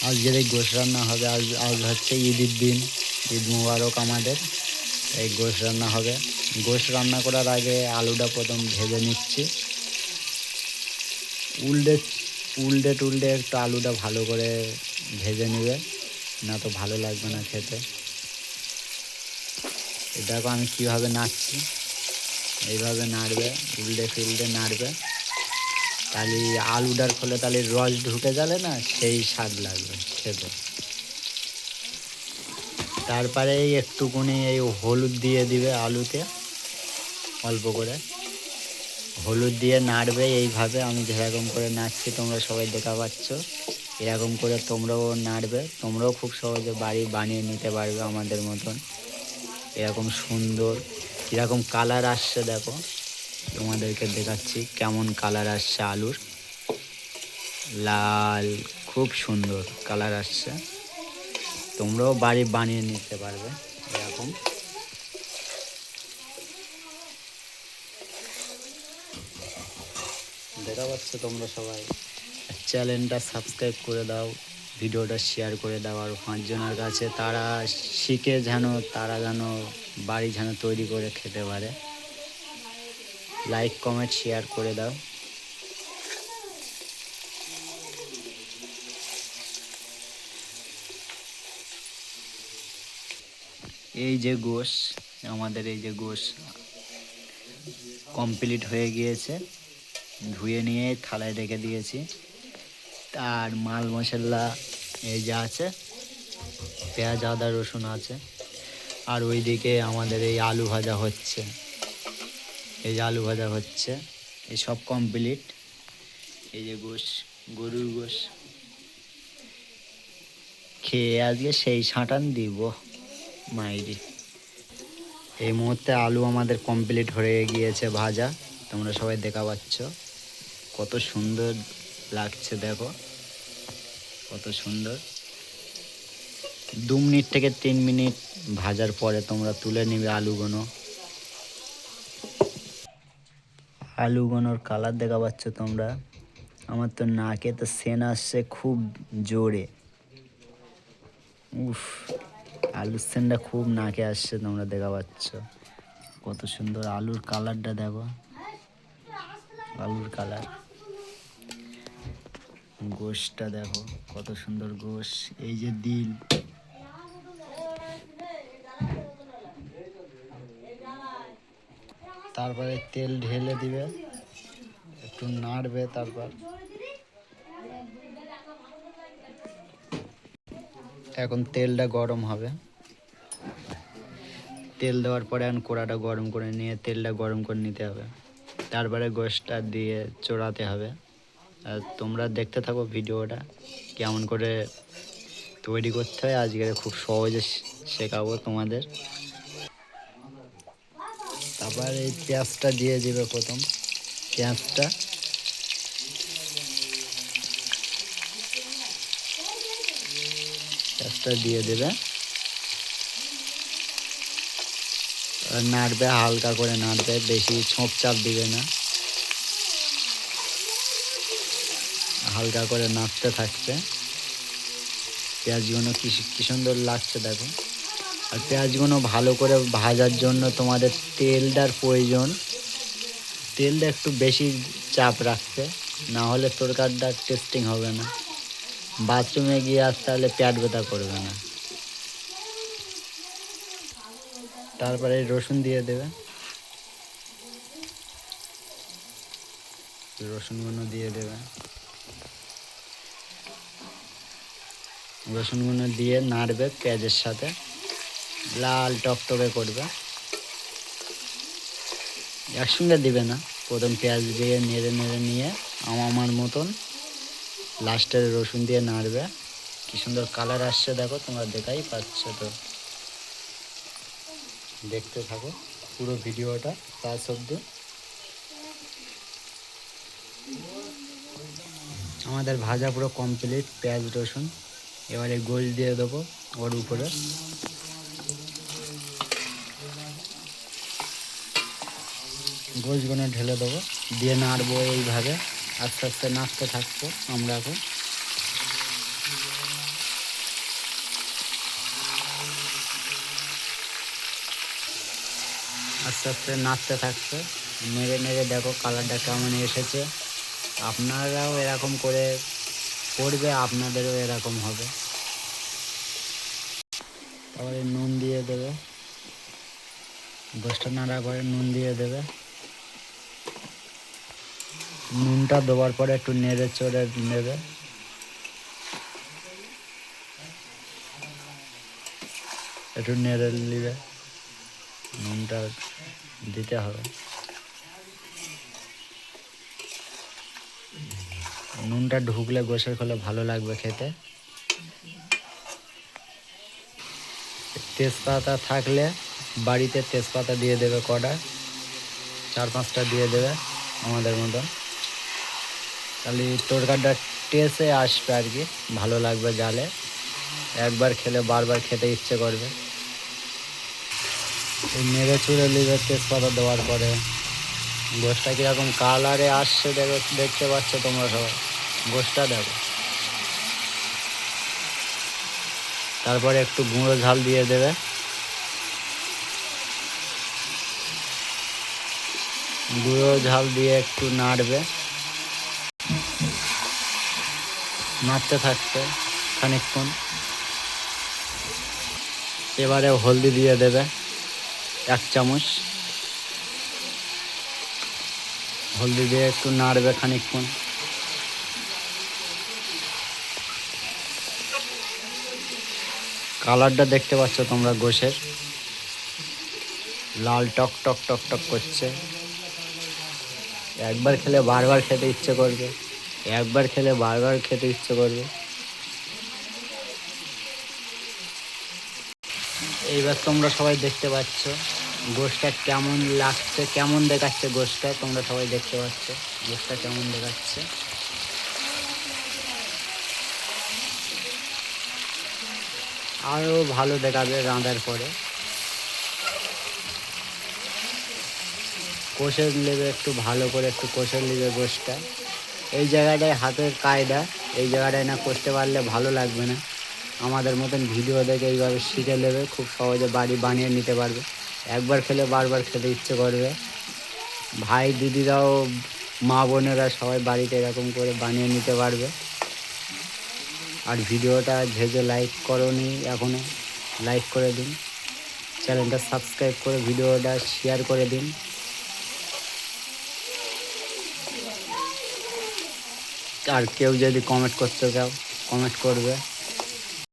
আজকের এই গোশ রান্না হবে। আজ হচ্ছে ঈদের দিন, ঈদ মুবারক আমাদের। এই গোশ রান্না হবে। গোশ রান্না করার আগে আলুটা প্রথম ভেজে নিচ্ছি। উল্টে উল্টে টুলটে একটু আলুটা ভালো করে ভেজে নেবে, না তো ভালো লাগবে না খেতে। দেখো আমি কীভাবে নাড়ছি, এইভাবে নাড়বে, উল্টে ফিল্টে নাড়বে, তাহলে আলুটার ফলে তাহলে রস ঢুকে যাবে না, সেই স্বাদ লাগবে খেতে। তারপরে একটুকুনি এই হলুদ দিয়ে দিবে আলুতে, অল্প করে হলুদ দিয়ে নাড়বে। এইভাবে আমি যেরকম করে নাড়ছি তোমরা সবাই দেখা পাচ্ছ, এরকম করে তোমরাও নাড়বে। তোমরাও খুব সহজে বাড়ি বানিয়ে নিতে পারবে আমাদের মতন। এরকম সুন্দর কীরকম কালার আসছে দেখো, তোমাদেরকে দেখাচ্ছি কেমন কালার আসছে আলুর। লাল, খুব সুন্দর কালার আসছে। তোমরাও বাড়ি বানিয়ে নিতে পারবে এরকম। দেখা পাচ্ছ তোমরা সবাই। চ্যানেলটা সাবস্ক্রাইব করে দাও, ভিডিওটা শেয়ার করে দাও আর 5 জনের কাছে, তারা শিখে তারা যেন বাড়ি তৈরি করে খেতে পারে। লাইক কমেন্ট শেয়ার করে দাও। এই যে গোশ, আমাদের এই যে গোশ কমপ্লিট হয়ে গিয়েছে। ধুয়ে নিয়ে থালায় রেখে দিয়েছি। আর মাল মশলা এই যে আছে, পেঁয়াজ আদা রসুন আছে। আর ওইদিকে আমাদের এই আলু ভাজা হচ্ছে, এই যে আলু ভাজা হচ্ছে, এই সব কমপ্লিট। এই যে গোশ, গরুর গোশ খেয়ে আজকে সেই ছাঁটান দিব মাইরি। এই মুহূর্তে আলু আমাদের কমপ্লিট হয়ে গিয়েছে ভাজা, তোমরা সবাই দেখা পাচ্ছ কত সুন্দর লাগছে। দেখো কত সুন্দর। 2 মিনিট থেকে 3 মিনিট ভাজার পরে তোমরা তুলে নিবে আলুগুনোর কালার দেখা পাচ্ছ তোমরা। আমার তো নাকে তো সেন আসছে খুব জোরে। উফ, আলুর সেনটা খুব নাকে আসছে, তোমরা দেখা পাচ্ছ কত সুন্দর আলুর কালারটা দেখো। আলুর কালার, গোশটা দেখো কত সুন্দর গোশ। এই যে দিল, তারপরে তেল ঢেলে দিবে, একটু নাড়বে। তারপর এখন তেলটা গরম হবে। তেল দেওয়ার পরে এখন কড়াটা গরম করে নিয়ে তেলটা গরম করে নিতে হবে। তারপরে গোশটা দিয়ে চড়াতে হবে। আর তোমরা দেখতে থাকো ভিডিওটা কেমন করে তৈরি করতে হয়। আজকে খুব সহজে শেখাবো তোমাদের। তারপর এই পেঁয়াজটা দিয়ে দিবে প্রথম, পেঁয়াজটা দিয়ে দেবে। আর নাড়বে, হালকা করে নাড়বে, বেশি ছোপ চাপ দিবে না, হালকা করে নাড়তে থাকবে। পেঁয়াজগুলো কি সুন্দর লাগছে দেখো। আর পেঁয়াজগুলো ভালো করে ভাজার জন্য তোমাদের তেলটার প্রয়োজন। তেলটা একটু বেশি চাপ রাখতে, না হলে তরকারিটা টেস্টিং হবে না। বাথরুমে গিয়ে আসতে হলে পেট ব্যথা করবে না। তারপরে রসুন দিয়ে দেবে, রসুনগুলো দিয়ে দেবে। রসুনগুলো দিয়ে নাড়বে পেঁয়াজের সাথে, লাল টকটকে করবে। একসঙ্গে দিবে না, প্রথম পেঁয়াজ দিয়ে নেড়ে নেড়ে নিয়ে আমার মতন লাস্টের রসুন দিয়ে নাড়বে। কি সুন্দর কালার আসছে দেখো, তোমরা দেখাই পাচ্ছ তো। দেখতে থাকো পুরো ভিডিওটা লাস্ট অবধি। আমাদের ভাজা পুরো কমপ্লিট পেঁয়াজ রসুন। এবারে গোশ দিয়ে দেবো ওর উপরে। গোশগুলো ঢেলে দেবো, দিয়ে নাড়বো এইভাবে, আস্তে আস্তে নাড়তে থাকবো আমরা এখন। আস্তে আস্তে নাড়তে থাকছে, নেড়ে নেড়ে দেখো কালারটা কেমন এসেছে। আপনারাও এরকম করে করবে, আপনাদেরও এরকম হবে। তারপরে নুন দিয়ে দেবে, গোষ্ঠটা নাড়া করে নুন দিয়ে দেবে। নুনটা দেওয়ার পরে একটু নেড়ে চড়ে নেবে। একটু নেড়ে নিবে, নুনটা দিতে হবে। নুনটা ঢুকলে গোশের খোলে ভালো লাগবে খেতে। তেজপাতা থাকলে বাড়িতে তেজপাতা দিয়ে দেবে কটা, 4-5টা দিয়ে দেবে আমাদের মতন, তাহলে তরকারিটা টেস্টে আসবে আর কি, ভালো লাগবে জালে। একবার খেলে বারবার খেতে ইচ্ছে করবে। এই নেড়ে চুড়ে নিবে তেজপাতা দেওয়ার পরে। গোশটা কীরকম কালারে আসছে দেখতে পাচ্ছ তোমরা সবাই, গোশটা দেখো। তারপরে একটু গুঁড়ো ঝাল দিয়ে দেবে। গুঁড়ো ঝাল দিয়ে একটু নাড়বে, নাড়তে থাকবে খানিকক্ষণ। এবারে হলদি দিয়ে দেবে 1 চামচ। হলদি দিয়ে একটু নাড়বে খানিকক্ষণ। কালারটা দেখতে পাচ্ছ তোমরা গোশের, লাল টক টক টক টক করছে। একবার খেলে বারবার খেতে ইচ্ছে করবে, একবার খেলে বারবার খেতে ইচ্ছে করবে। এইবার তোমরা সবাই দেখতে পাচ্ছ গোশটা কেমন লাগছে, কেমন দেখাচ্ছে গোশটা, তোমরা সবাই দেখতে পাচ্ছ গোশটা কেমন দেখাচ্ছে। আরও ভালো দেখাবে রাঁধার পরে। কষে নেবে একটু ভালো করে, একটু কষে নেবে গোশটা। এই জায়গাটায় হাতের কায়দা, এই জায়গাটায় না কষতে পারলে ভালো লাগবে না। আমাদের মতন ভিডিও দেখে এইভাবে শিখে নেবে, খুব সহজে বাড়ি বানিয়ে নিতে পারবে। একবার খেলে বারবার খেতে ইচ্ছে করবে। ভাই দিদিরাও, মা বোনেরা সবাই বাড়িতে এরকম করে বানিয়ে নিতে পারবে। আর ভিডিওটা যে লাইক করোনি এখনও, লাইক করে দিন, চ্যানেলটা সাবস্ক্রাইব করে ভিডিওটা শেয়ার করে দিন। আর কেউ যদি কমেন্ট করতে চাও কমেন্ট করবে।